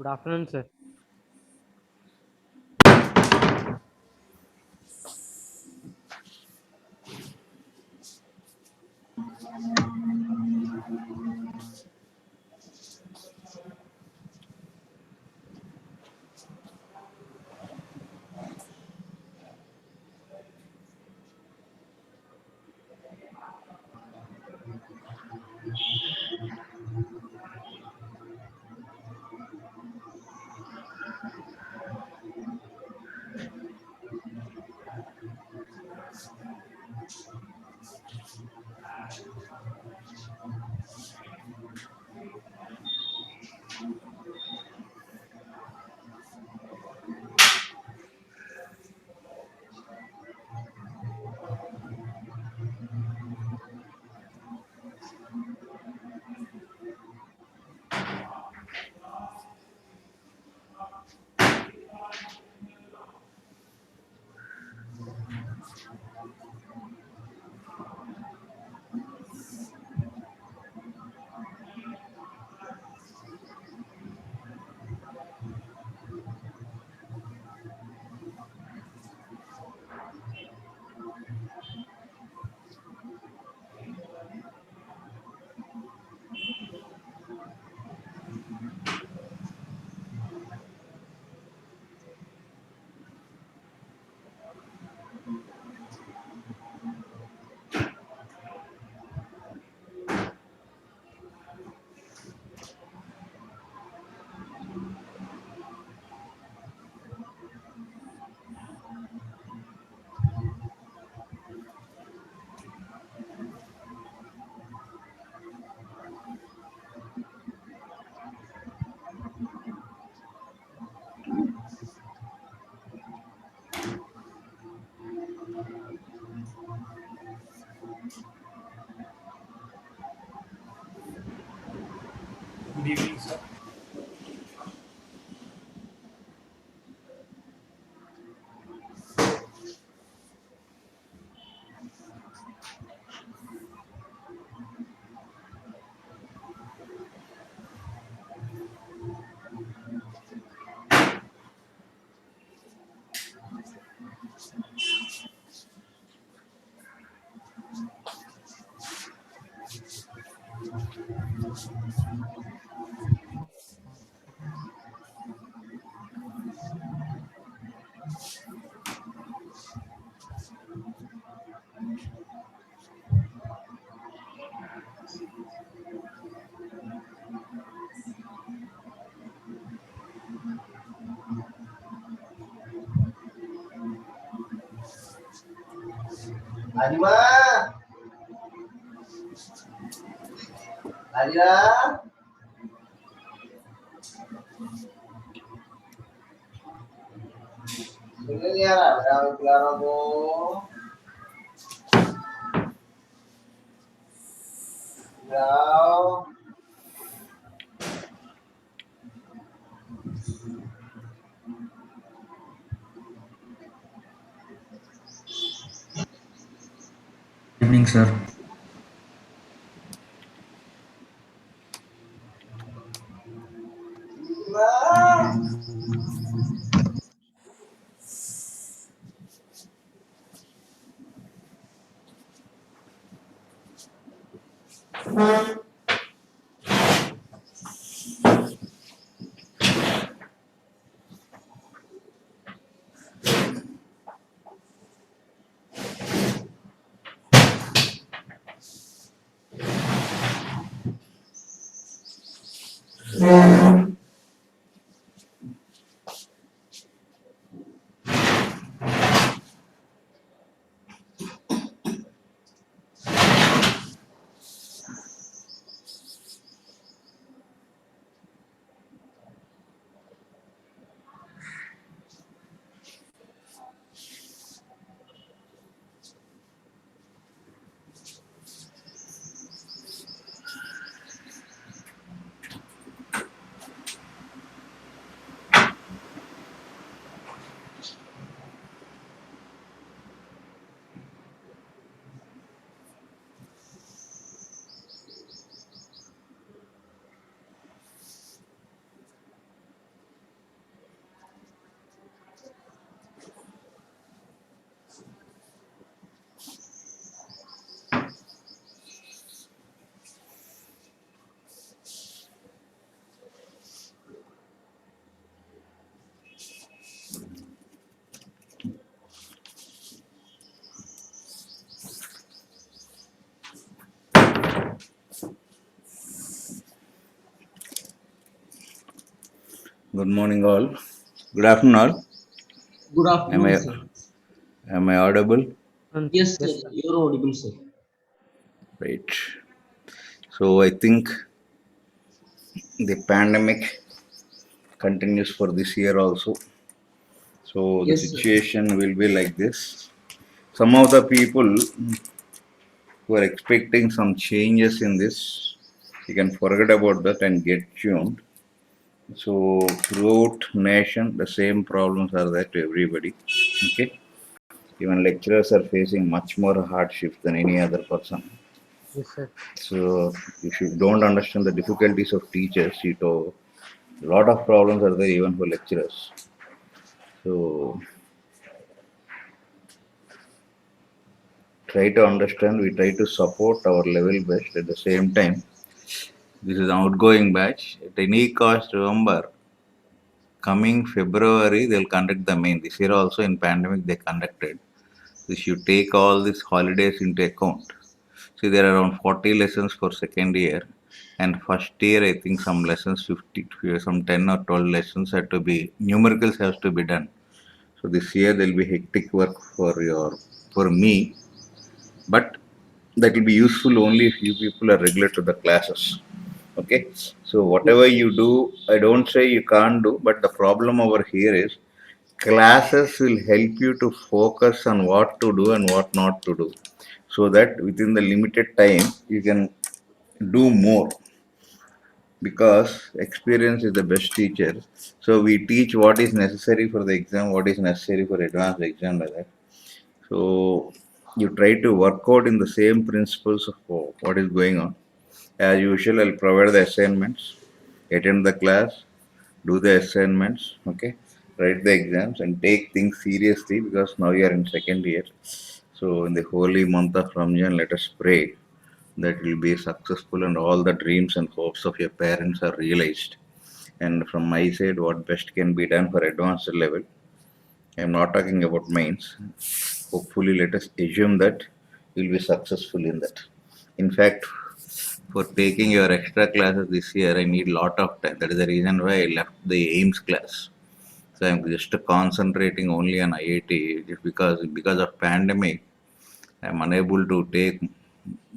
Good afternoon, sir. Good evening, sir. Adima, Adira, ini ya, ada keluar aku. Ya, Evening, sir. Adima, Good morning, all. Good afternoon, all. Good Am afternoon, I sir. am I audible? Yes, sir. You're audible, sir. Right. So I think the pandemic continues for this year also. So the Yes, sir. situation will be like this. Some of the people who are expecting some changes in this, you can forget about that and get tuned. So throughout nation, the same problems are there to everybody. Okay. Even lecturers are facing much more hardship than any other person. Yes, sir. So if you don't understand the difficulties of teachers, you know, a lot of problems are there even for lecturers. So try to understand, we try to support our level best at the same time. This is an outgoing batch. At any cost, remember, coming February, they'll conduct the main. This year also in pandemic, they conducted. If you take all these holidays into account, see, there are around 40 lessons for second year, and first year, I think some lessons, 50, some 10 or 12 lessons have to be, numericals has to be done. So this year there will be hectic work for me, but that will be useful only if you people are regular to the classes. Okay, so whatever Yes, sir. you do, I don't say you can't do, but the problem over here is classes will help you to focus on what to do and what not to do, so that within the limited time you can do more, because experience is the best teacher. So we teach what is necessary for the exam, what is necessary for advanced exam, like that. So you try to work out in the same principles of what is going on. As usual, I'll provide the assignments, attend the class, do the assignments, okay, write the exams, and take things seriously, because now you are in second year. So in the holy month of Ramjan, let us pray that will be successful and all the dreams and hopes of your parents are realized. And from my side, what best can be done for advanced level. I'm not talking about mains. Hopefully, let us assume that you'll be successful in that. In fact, for taking your extra classes this year, I need lot of time. That is the reason why I left the AIMS class. So I'm just concentrating only on IIT, just because of pandemic. I'm unable to take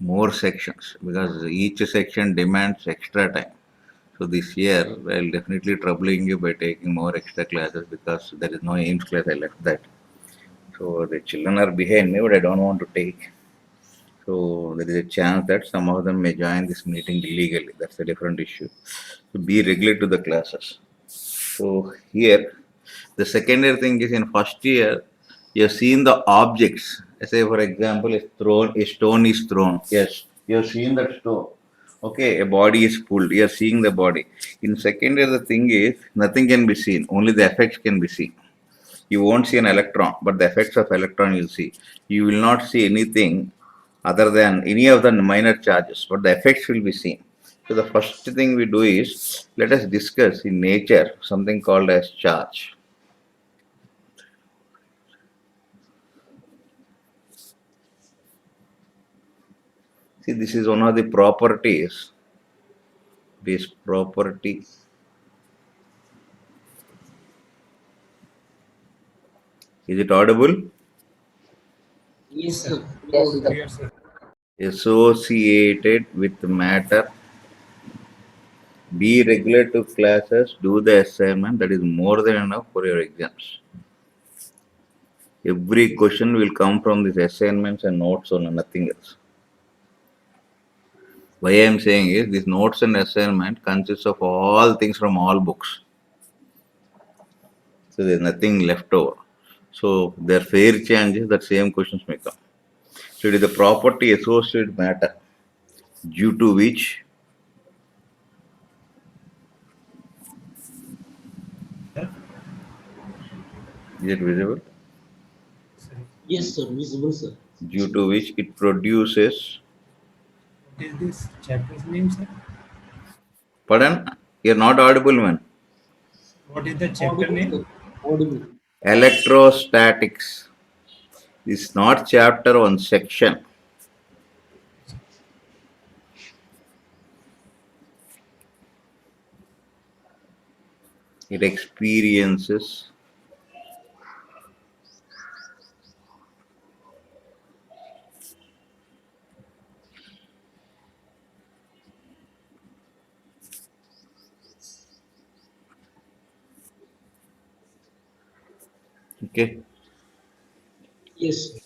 more sections because each section demands extra time. So this year, I'll definitely troubling you by taking more extra classes, because there is no AIMS class. I left that. So the children are behind me, but I don't want to take. So there is a chance that some of them may join this meeting illegally. That's a different issue. So be regular to the classes. So here, the secondary thing is, in first year, you have seen the objects. Say for example, a stone is thrown. Yes, you have seen that stone. Okay, a body is pulled. You are seeing the body. In second year, the thing is, nothing can be seen. Only the effects can be seen. You won't see an electron, but the effects of electron you'll see. You will not see anything other than any of the minor charges, but the effects will be seen. So the first thing we do is, let us discuss in nature something called as charge. See, this is one of the properties. This property, is it audible? Yes, sir. You're audible. Associated with matter. Be regular to classes, do the assignment, that is more than enough for your exams. Every question will come from these assignments and notes on nothing else. Why I am saying is, these notes and assignment consists of all things from all books. So there is nothing left over. So there are fair chances that same questions may come. So it is the property associated matter, due to which, is it visible? Yes, sir. Visible, sir. Due to which it produces. What is this chapter's name, sir? Pardon? You are not audible, man. What is the chapter Audible, name? sir. Audible. Electrostatics. It's not chapter one, section. it experiences okay. Yes, sir.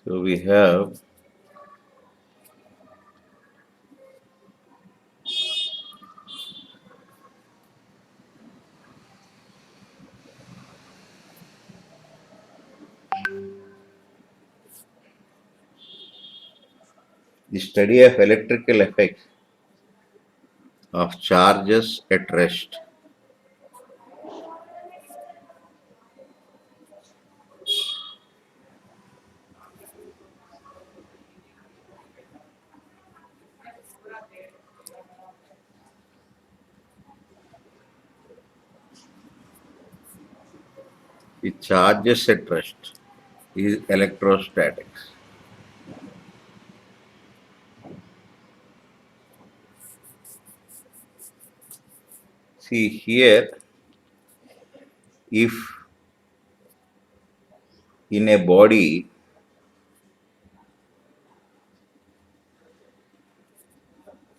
So we have the study of electrical effects of charges at rest. The charges at rest is electrostatics. See here, if in a body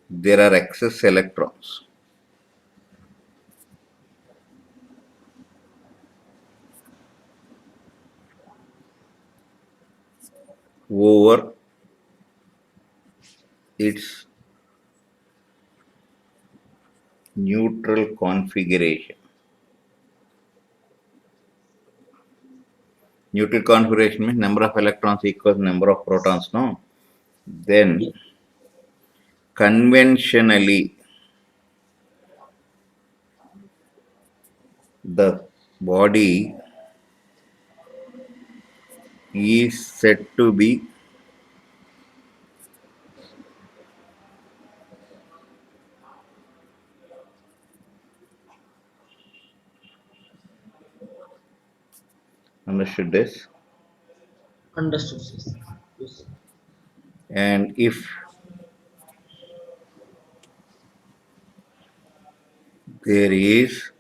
there are excess electrons, over its neutral configuration. Neutral configuration means number of electrons equals number of protons, no? Then Yes. conventionally the body is said to be understood this, Understood, sir. Yes, sir. and if there is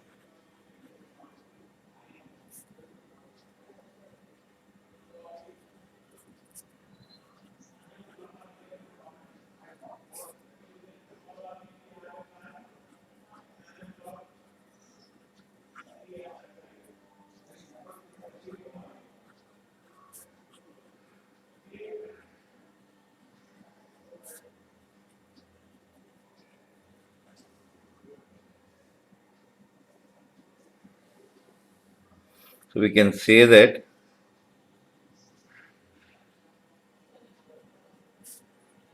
so we can say that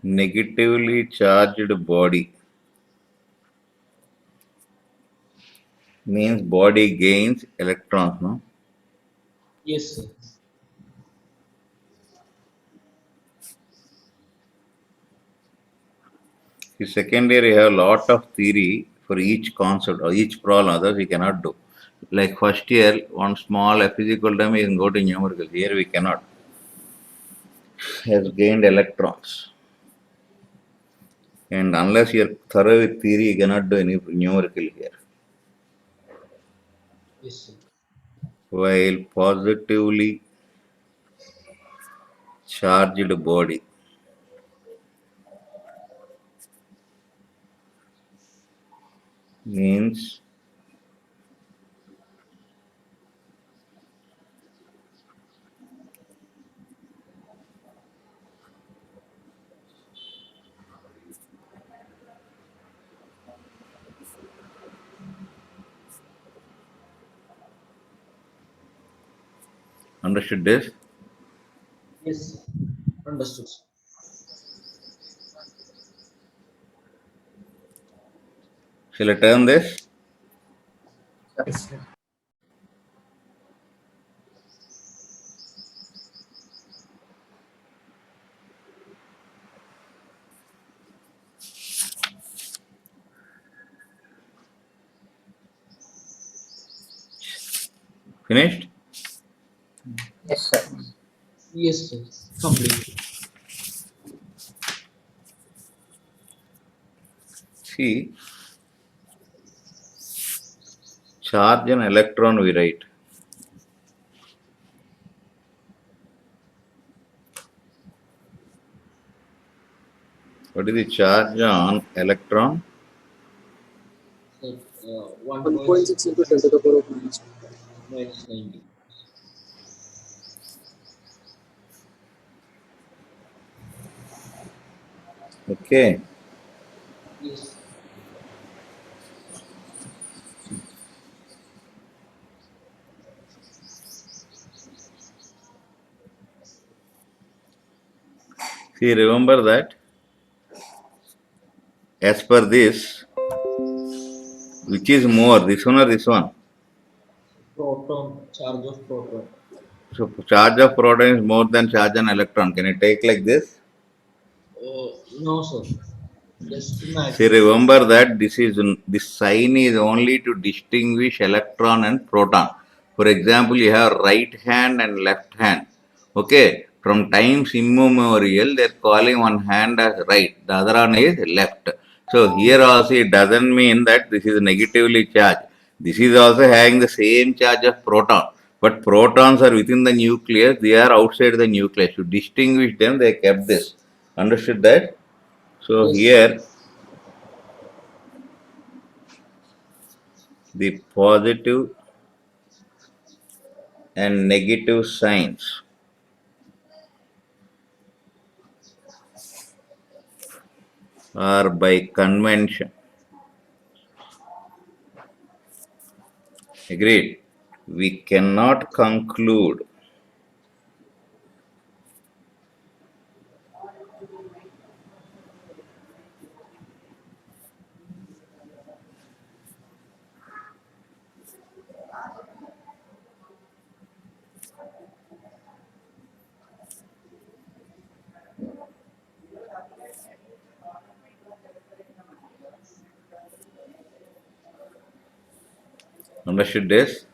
negatively charged body means body gains electrons, no? Yes, sir. The second year you have a lot of theory for each concept or each problem, others we cannot do. Like first year, one small F is equal to m, you can go to numerical. Here we cannot. Has gained electrons. And unless you are thorough with theory, you cannot do any numerical here. Yes, sir. While positively charged body means understood this. Yes, sir. Understood, sir. Shall I turn this? Yes, sir. Finished? Yes, sir. Yes, sir. Complete. See, charge an electron we write. What is the charge on electron? Sir, 1.6 into 10 to the power of minus 1. minus 90. Okay. Yes. See, remember that as per this, which is more, this one or this one? Proton, charge of proton. So charge of proton is more than charge on electron. Can you take like this? No, sir. Just See, imagine. remember that this sign is only to distinguish electron and proton. For example, you have right hand and left hand. Okay, from times immemorial, they are calling one hand as right, the other one is left. So here also it doesn't mean that this is negatively charged. This is also having the same charge of proton, but protons are within the nucleus. They are outside the nucleus. To distinguish them, they kept this. Understood that? So Yes, sir. here the positive and negative signs are by convention. Agreed. We cannot conclude understood this.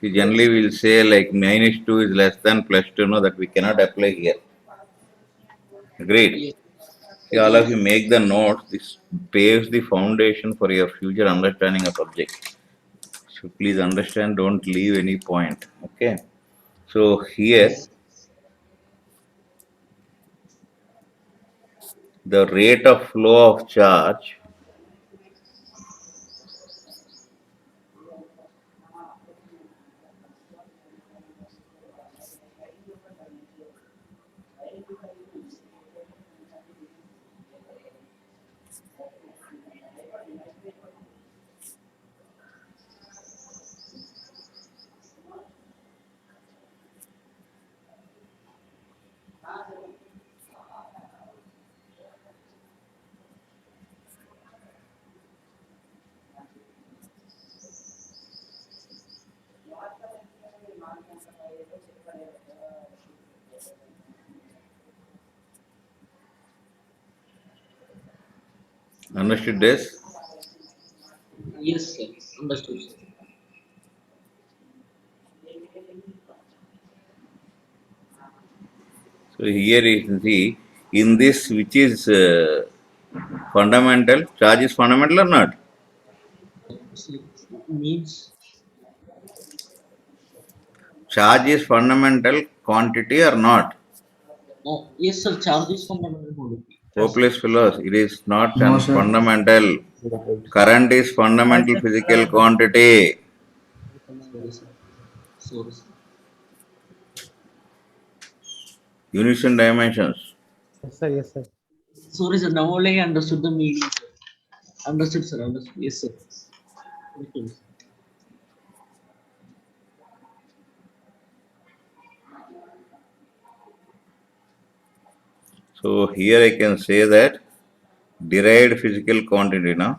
We generally will say like minus 2 is less than plus 2, no, that we cannot apply here. Agreed. Yes. See, all of Agree. you make the notes. This paves the foundation for your future understanding of subject. So please understand, don't leave any point. Okay. So here Yes. the rate of flow of charge understood this. Yes, sir. Understood, sir. So here you see in this which is fundamental, charge is fundamental or not? See, means Charge is fundamental quantity or not? yes, sir. Charge is fundamental quantity. Hopeless fellows, it is not No, an sir. fundamental. Current is fundamental physical quantity. Sorry, sir. Sorry, sir. Units and dimensions. Yes, sir. Yes, sir. Sorry, sir. Now only I understood the meaning, sir. Understood, sir. Understood. Yes, sir. Okay. So here I can say that derived physical quantity, no?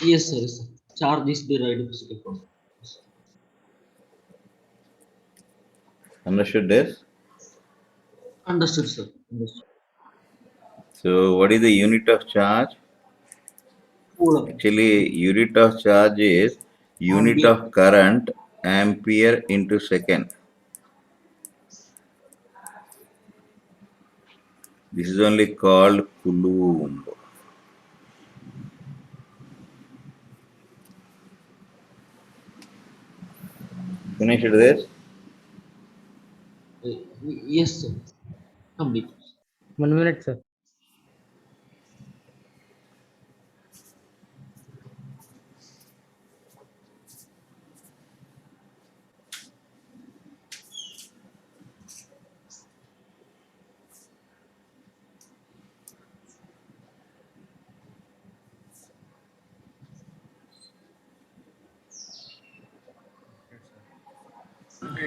Yes, sir. Yes, sir. Charge is derived physical quantity. Yes. Understood this? Understood, sir. Understood. So what is the unit of charge? Coulomb. Actually, unit of charge is unit Ambient. of current ampere into second. This is only called Coulomb. Finished this? Yes, sir. Complete. 1 minute, sir.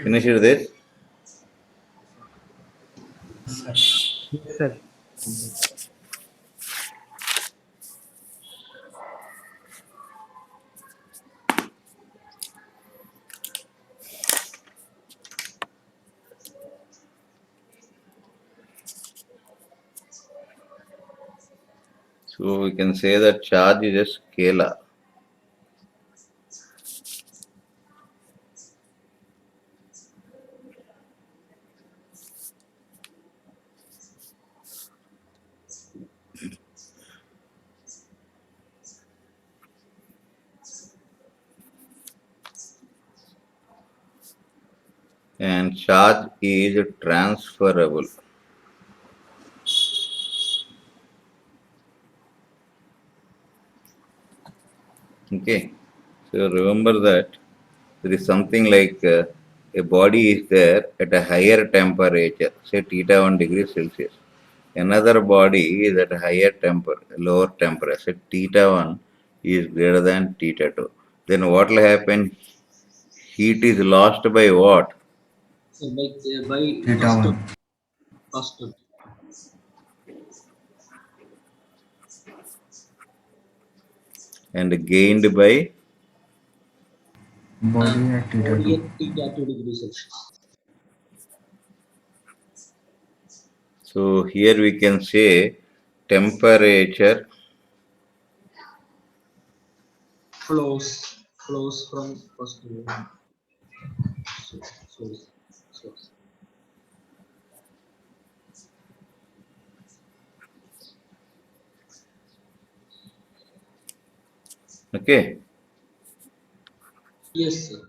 Finished this? Yes, sir. So we can say that charge is a scalar. And charge is transferable. Okay, so remember that there is something like a body is there at a higher temperature, say theta 1 degree Celsius. Another body is at a higher lower temperature, say theta 1 is greater than theta 2. Then what will happen? Heat is lost by what? So by Theta first 1. first And gained by. Body at theta body 2. at theta 2 degrees Celsius. So here we can say temperature Flows from first to source. okay. Yes, sir.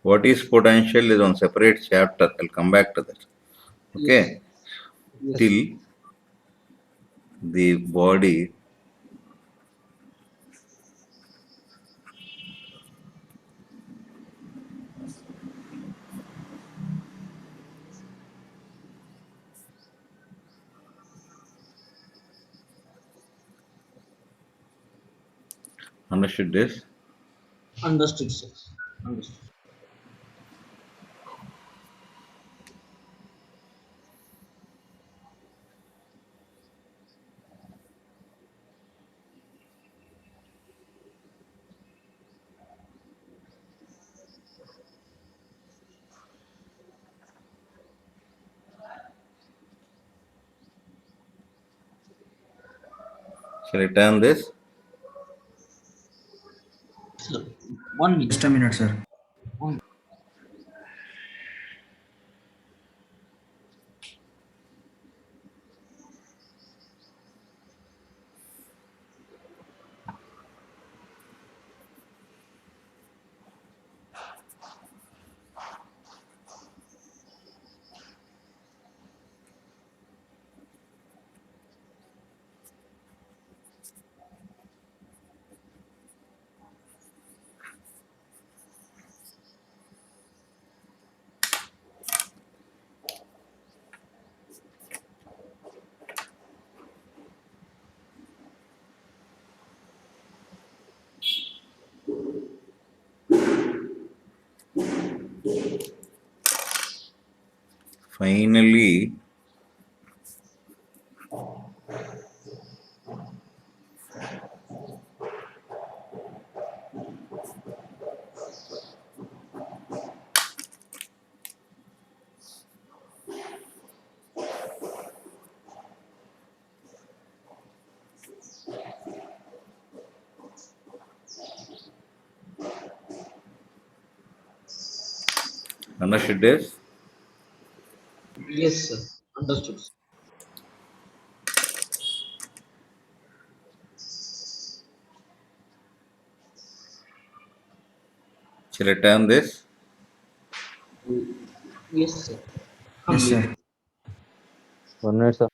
What is potential is on separate chapter. I'll come back to that. Yes. Okay. Yes. Till the body understood this. Understood, sir. Understood. Shall I turn this? Sir, 1 minute. Just a minute, sir. One- Finally, understood this? Yes, sir. Understood, sir. Shall I turn this? Yes, sir. Yes, Complete. sir. 1 minute, sir.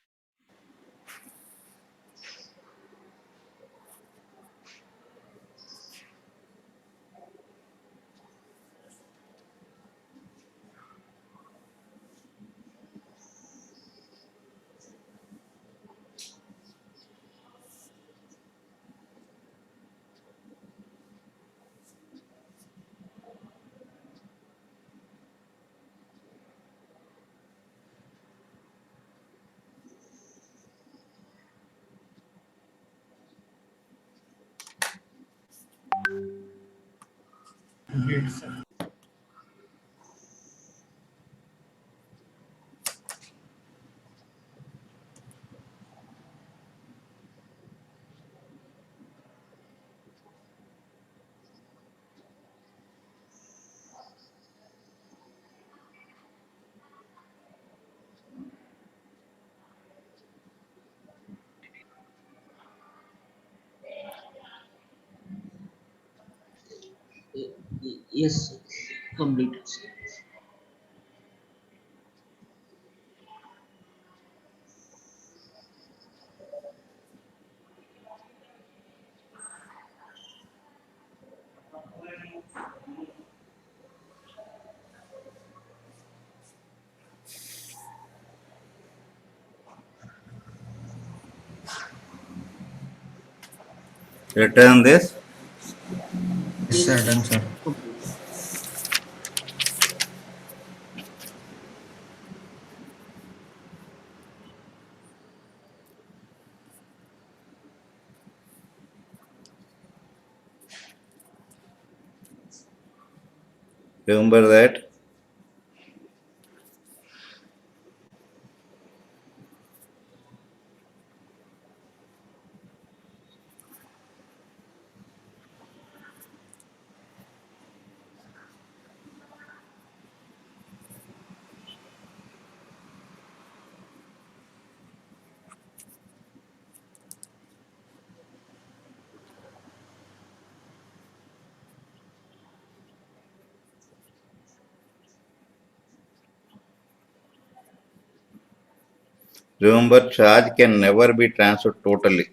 Yes, sir. Completed, sir. Shall I turn this? Yes, Yes, sir. sir. Done, sir. Complete. Remember that? Remember, charge can never be transferred totally.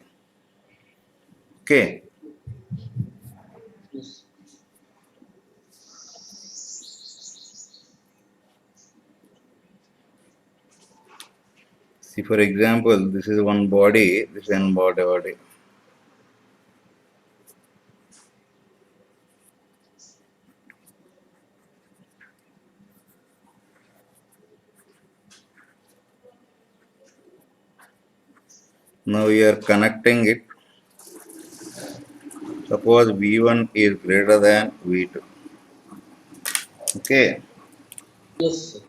Okay. Yes. See, for example, this is one body, this is one body. Now we are connecting it. Suppose V1 is greater than V2. Okay. Yes, sir.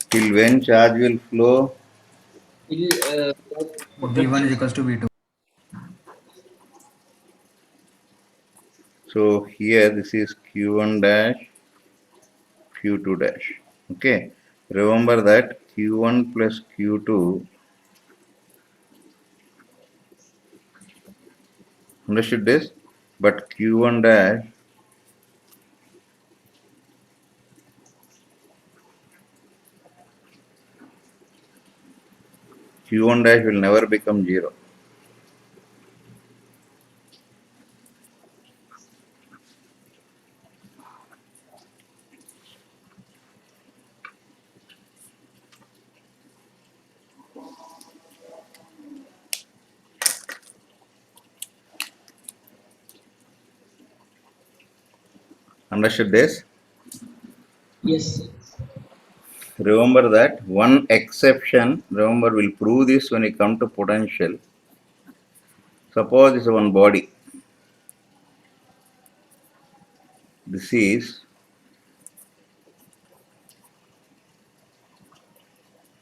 Till when charge will flow? Till that V1 is potential. equals to V2. So here this is Q1 dash, Q2 dash. Okay. Remember that Q1 plus Q2, understood this? But Q1 dash, Q1 dash will never become 0. Understood this? Yes, sir. Remember that one exception, remember, we'll prove this when we come to potential. Suppose it's one body. This is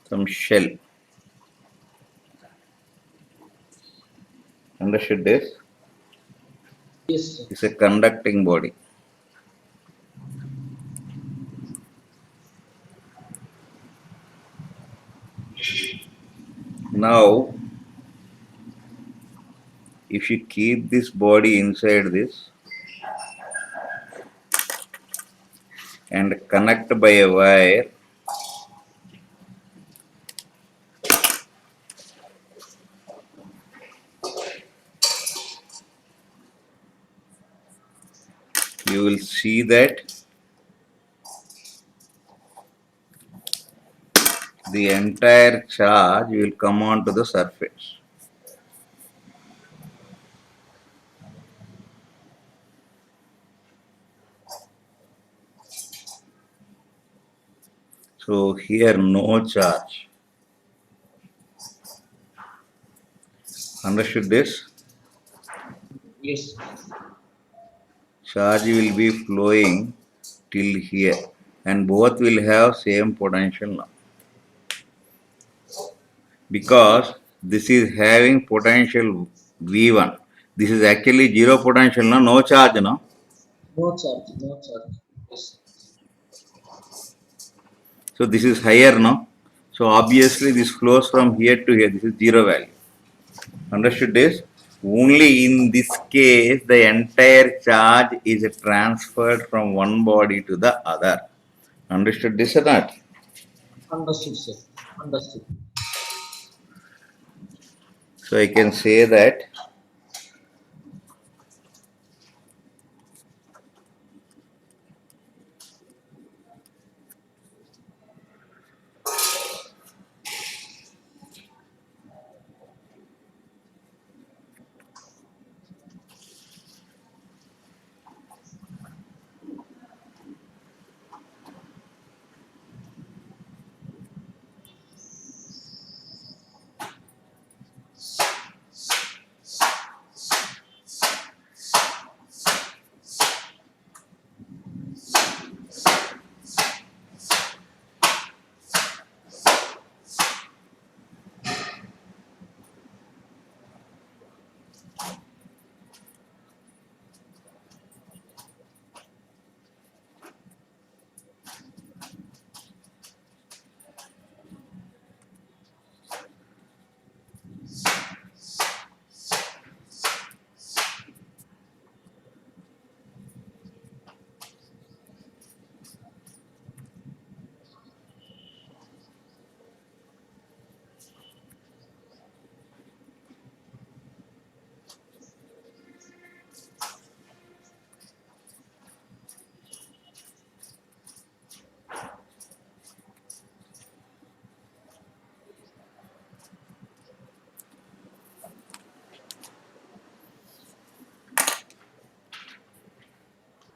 some shell. Understood this? Yes, sir. It's a conducting body. Now, if you keep this body inside this and connect by a wire, you will see that the entire charge will come onto the surface. So here no charge. Understood this? Yes. Charge will be flowing till here and both will have same potential now. Because this is having potential V1. This is actually zero potential, no charge, no? No charge. No charge. Yes. So this is higher, no? So obviously this flows from here to here. This is zero value. Understood this? Only in this case, the entire charge is transferred from one body to the other. Understood this or not? Understood, sir. Understood. So I can say that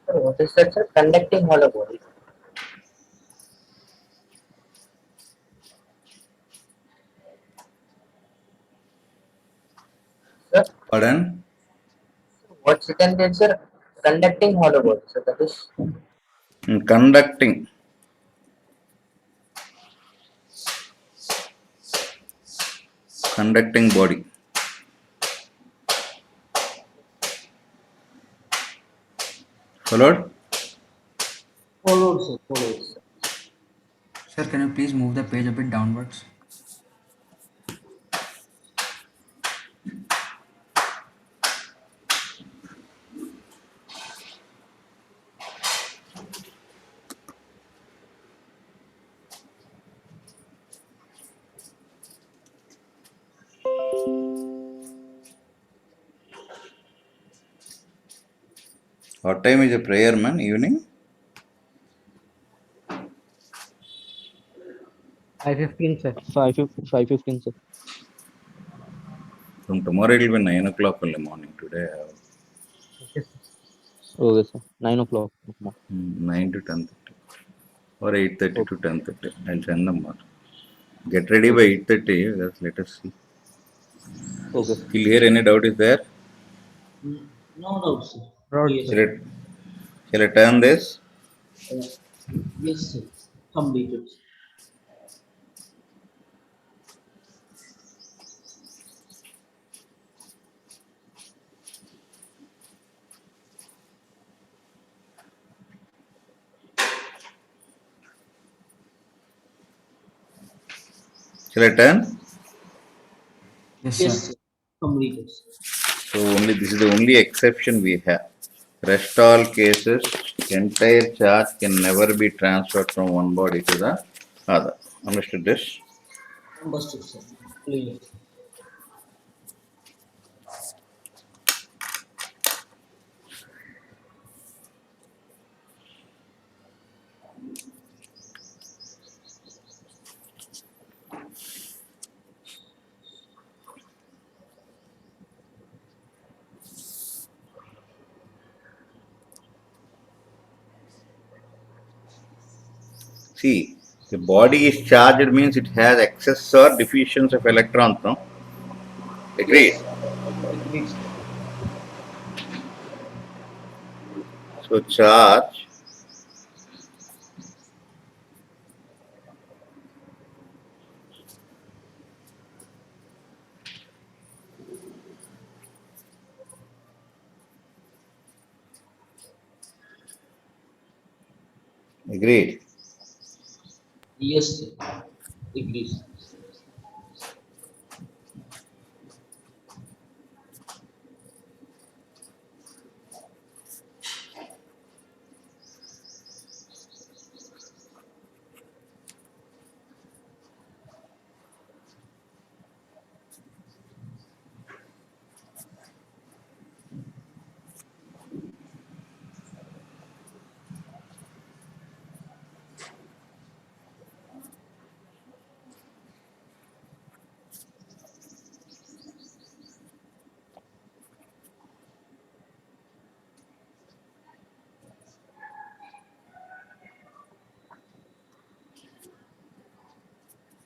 Sir, what is that, sir? Conducting hollow body. Sir, pardon, what's written there, sir? Conducting hollow body. So that is conducting body. Followed? Followed, sir. Followed. Sir, can you please move the page a bit downwards? What time is the prayer, man? Evening? 5:15, sir. 5:15, sir. From tomorrow it will be 9 o'clock in the morning. Today I have Okay, sir. Okay, sir. 9 o'clock. 9 to 10:30 or 8:30 to Okay. 10:30. I'll send them more. Get ready by Okay. 8:30. Let us see. Okay. Till here, any doubt is there? No doubt, sir. Right, Yes, sir. Shall I, shall I turn this? uh, yes, sir. Completed. Shall I turn? Yes, Yes, sir. sir. Completed. So only this is the only exception we have. Rest all cases, entire charge can never be transferred from one body to the other. Understood this? Understood, sir. Clear. See, the body is charged means it has excess or deficiency of electrons, no? Agreed. Yes, sir. Agreed, sir. So charge, agreed. Yes, sir. Agreed.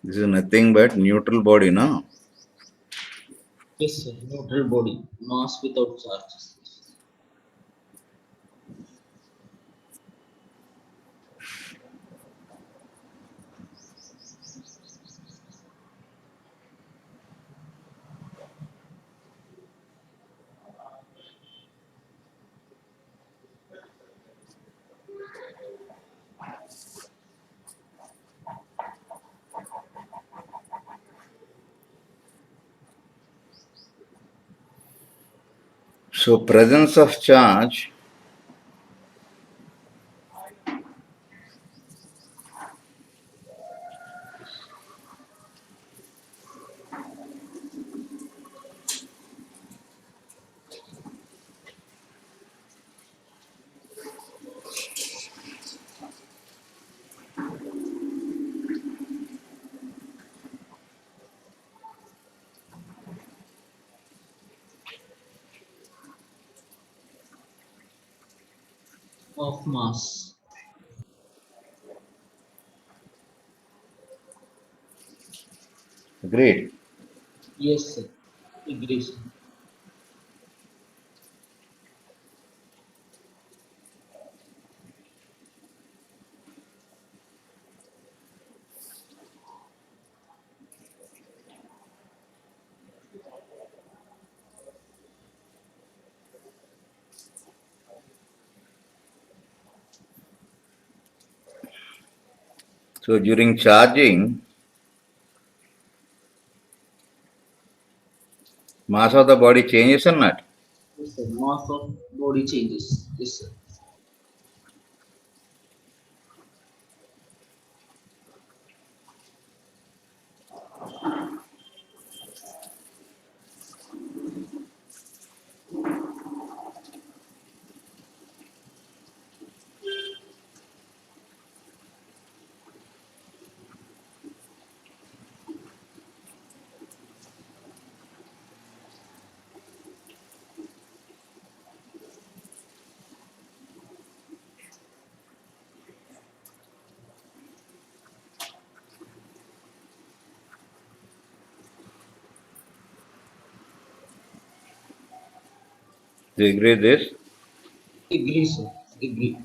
This is nothing but neutral body, no? Yes, sir. Neutral body. Mass without charges. So presence of charge Of mass. agreed. Yes, sir. Agreed, sir. So during charging, mass of the body changes or not? Yes, sir. Mass of body changes. Yes, sir. Do you agree with this? Agree, sir. Agree.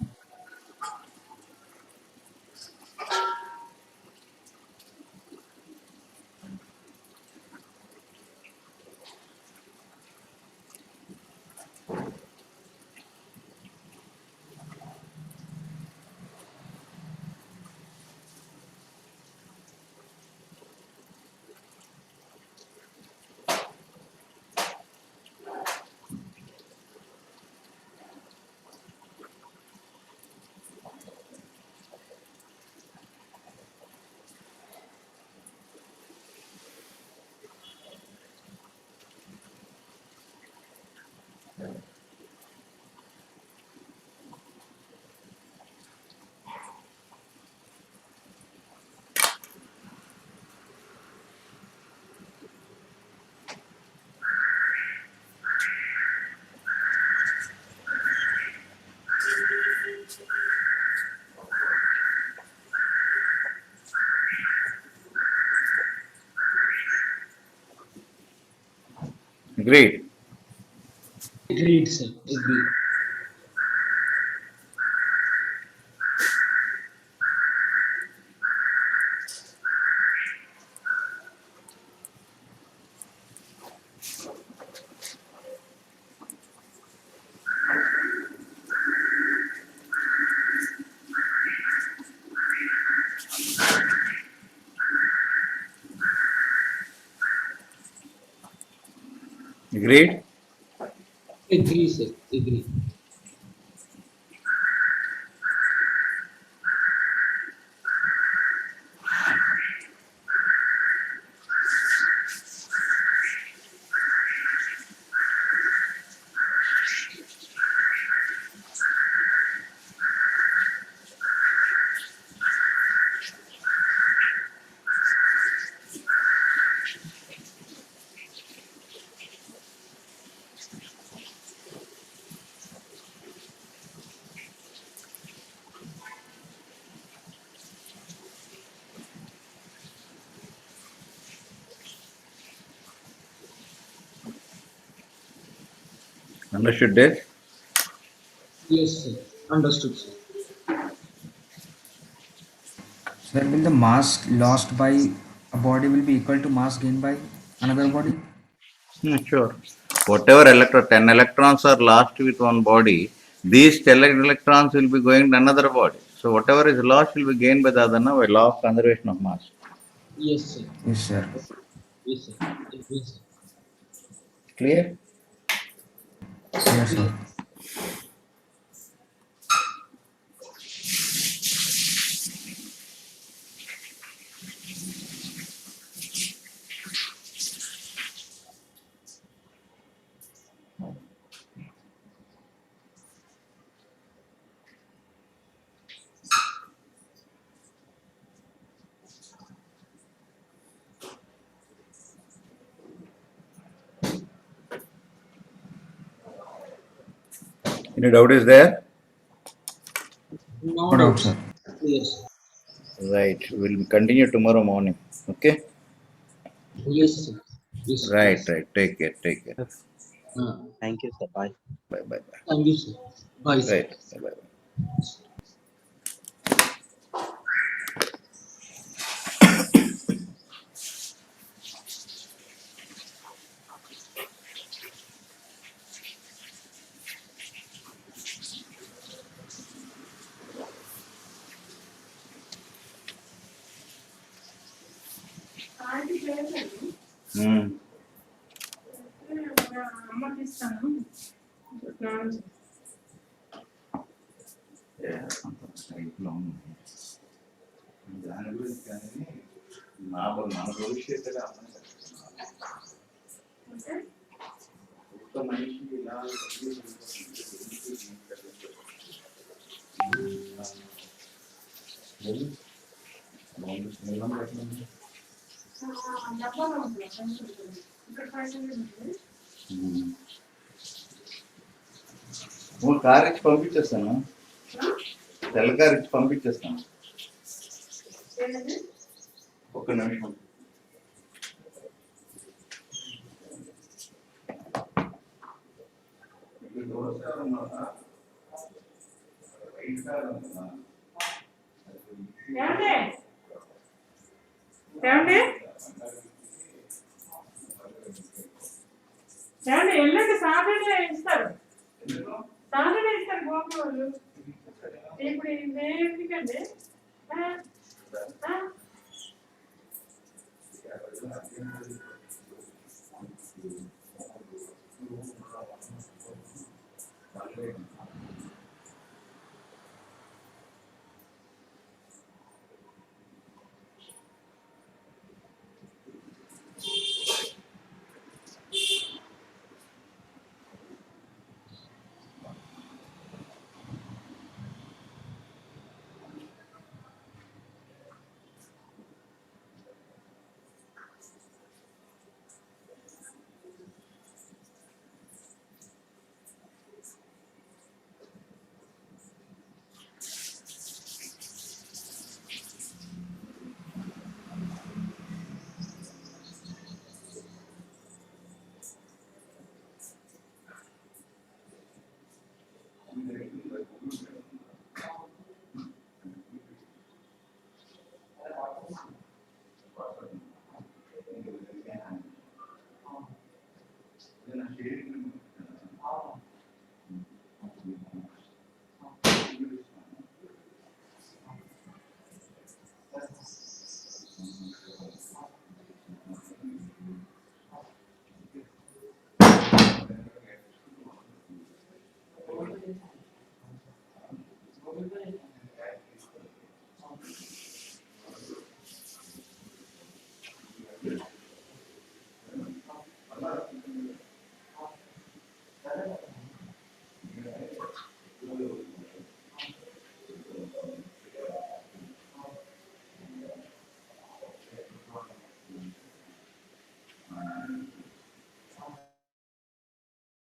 Agreed. Agreed, sir. Agree. Agreed. Agree, sir. Agree. Understood this? Yes, sir. Understood, sir. Sir, will the mass lost by a body will be equal to mass gained by another body? Sure. Whatever 10 electrons are lost with one body, these 10 electrons will be going to another body. So whatever is lost will be gained by the other now by law of conservation of mass. Yes, sir. Yes, sir. Yes, sir. Agree, sir. Clear? Clear, sir. Any doubt is there? No No doubt, doubts. sir. Clear, sir. Right. We'll continue tomorrow morning. Okay? Yes, sir. Yes, sir. Right, Yes. right. Take care. Take care. Thank you, sir. Bye. Bye, bye, bye. Thank you, sir. Bye, sir. Right. Bye, bye. Hmm. Yeah. Lifelong. దాని గురించి కానీ మన భవిష్యత్తులో ఒక మనిషి ఇలా car ఇచ్చి పంపించేస్తాను తెల్ల కార్ ఇచ్చి పంపించేస్తాను ఒక్క నిమిషం ఏమండి ఏమండి ఏమండి ఎల్లుండి సాటర్డే ఇస్తారు సాటర్డే ఇస్తారు గోపి వాళ్ళు ఇప్పుడు ఎందుకండి ఆ? ఆ?